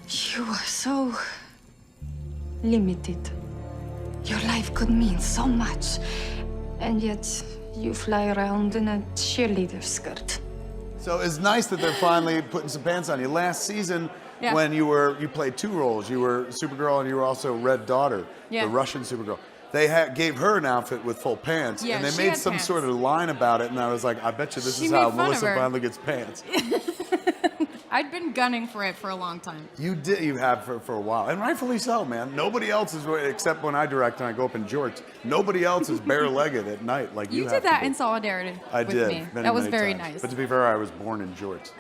You are so limited. Your life could mean so much, and yet you fly around in a cheerleader skirt. So it's nice that they're finally putting some pants on you. Last season, when you played two roles. You were Supergirl and you were also Red Daughter, the Russian Supergirl. They gave her an outfit with full pants, and they made some sort of line about it, and I was like, I bet you this is how Melissa finally gets pants. I'd been gunning for it for a long time. You have for a while, and rightfully so, man. Nobody else is, except when I direct and I go up in jorts, nobody else is bare-legged at night like you have did that to in solidarity I with did, me. many, That was many very times. nice. But to be fair, I was born in jorts.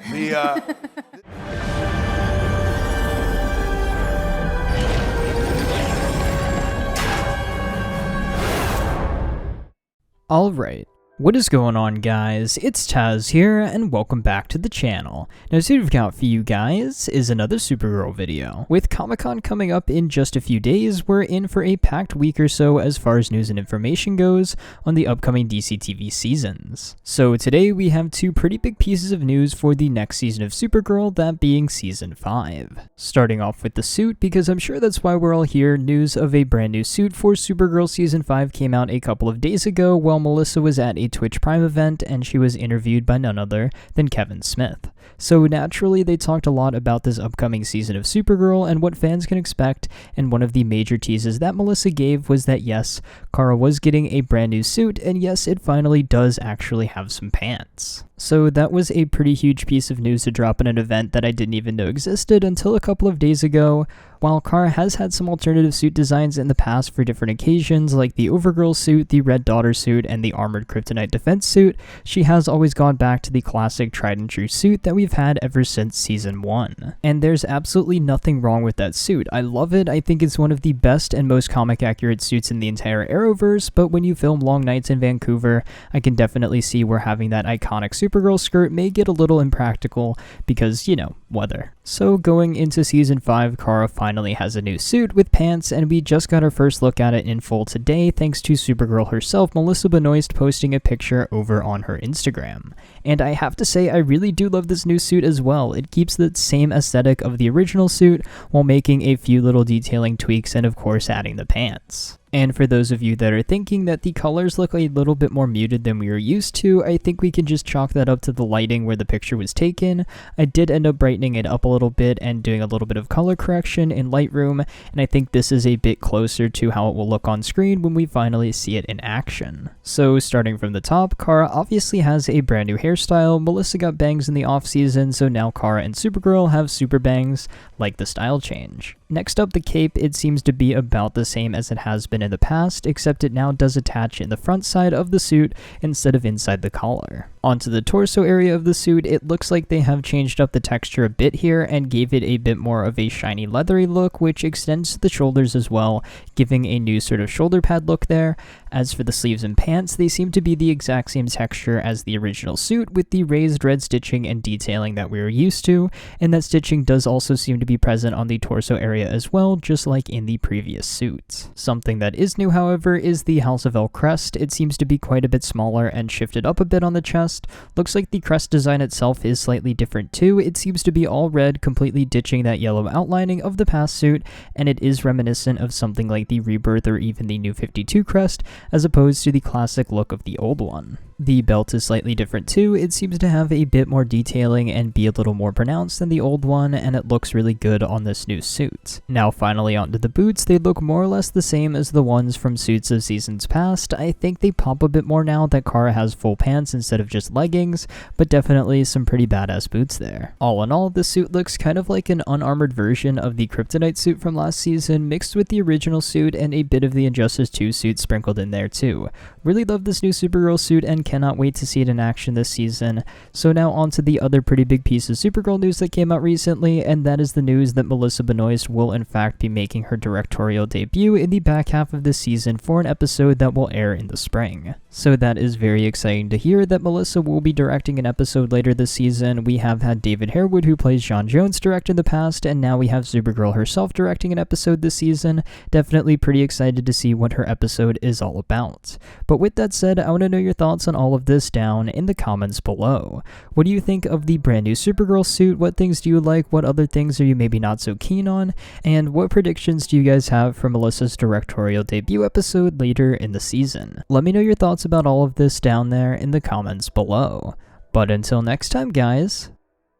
Alright, what is going on, guys? It's Tazz here, and welcome back to the channel. Now, today we've got for you guys is another Supergirl video. With Comic-Con coming up in just a few days, we're in for a packed week or so as far as news and information goes on the upcoming DC TV seasons. So today we have two pretty big pieces of news for the next season of Supergirl, that being Season 5. Starting off with the suit, because I'm sure that's why we're all here, news of a brand new suit for Supergirl Season 5 came out a couple of days ago while Melissa was at a Twitch Prime event and she was interviewed by none other than Kevin Smith. So naturally, they talked a lot about this upcoming season of Supergirl and what fans can expect, and one of the major teases that Melissa gave was that yes, Kara was getting a brand new suit, and yes, it finally does actually have some pants. So that was a pretty huge piece of news to drop in an event that I didn't even know existed until a couple of days ago. While Kara has had some alternative suit designs in the past for different occasions, like the Overgirl suit, the Red Daughter suit, and the Armored Kryptonite Defense suit, she has always gone back to the classic tried and true suit that we've had ever since Season 1. And there's absolutely nothing wrong with that suit. I love it. I think it's one of the best and most comic accurate suits in the entire Arrowverse, but when you film long nights in Vancouver, I can definitely see where having that iconic Supergirl skirt may get a little impractical because, you know, weather. So going into Season 5, Kara finally has a new suit with pants, and we just got our first look at it in full today thanks to Supergirl herself, Melissa Benoist, posting a picture over on her Instagram. And I have to say, I really do love this new suit as well. It keeps the same aesthetic of the original suit while making a few little detailing tweaks and of course adding the pants. And for those of you that are thinking that the colors look a little bit more muted than we were used to, I think we can just chalk that up to the lighting where the picture was taken. I did end up brightening it up a little bit and doing a little bit of color correction in Lightroom, and I think this is a bit closer to how it will look on screen when we finally see it in action. So starting from the top, Kara obviously has a brand new hairstyle. Melissa got bangs in the off season, so now Kara and Supergirl have super bangs, like the style change. Next up, the cape, it seems to be about the same as it has been in the past, except it now does attach in the front side of the suit instead of inside the collar. Onto the torso area of the suit, it looks like they have changed up the texture a bit here and gave it a bit more of a shiny leathery look, which extends to the shoulders as well, giving a new sort of shoulder pad look there. As for the sleeves and pants, they seem to be the exact same texture as the original suit with the raised red stitching and detailing that we were used to, and that stitching does also seem to be present on the torso area as well, just like in the previous suits. Something that is new, however, is the House of El crest. It seems to be quite a bit smaller and shifted up a bit on the chest. Looks like the crest design itself is slightly different too. It seems to be all red, completely ditching that yellow outlining of the past suit, and it is reminiscent of something like the Rebirth or even the New 52 crest, as opposed to the classic look of the old one. The belt is slightly different too. It seems to have a bit more detailing and be a little more pronounced than the old one, and it looks really good on this new suit. Now finally onto the boots, they look more or less the same as the ones from suits of seasons past. I think they pop a bit more now that Kara has full pants instead of just leggings, but definitely some pretty badass boots there. All in all, the suit looks kind of like an unarmored version of the Kryptonite suit from last season, mixed with the original suit and a bit of the Injustice 2 suit sprinkled in there too. Really love this new Supergirl suit and cannot wait to see it in action this season. So now on to the other pretty big piece of Supergirl news that came out recently, and that is the news that Melissa Benoist will in fact be making her directorial debut in the back half of this season for an episode that will air in the spring. So that is very exciting to hear that Melissa will be directing an episode later this season. We have had David Harewood, who plays John Jones, direct in the past, and now we have Supergirl herself directing an episode this season. Definitely pretty excited to see what her episode is all about. But with that said, I want to know your thoughts on all of this down in the comments below. What do you think of the brand new Supergirl suit? What things do you like? What other things are you maybe not so keen on? And what predictions do you guys have for Melissa's directorial debut episode later in the season? Let me know your thoughts about all of this down there in the comments below. But until next time, guys,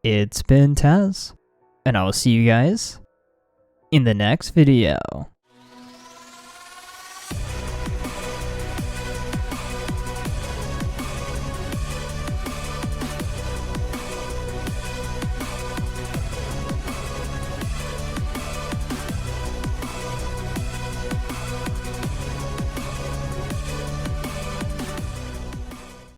it's been Tazz, and I will see you guys in the next video.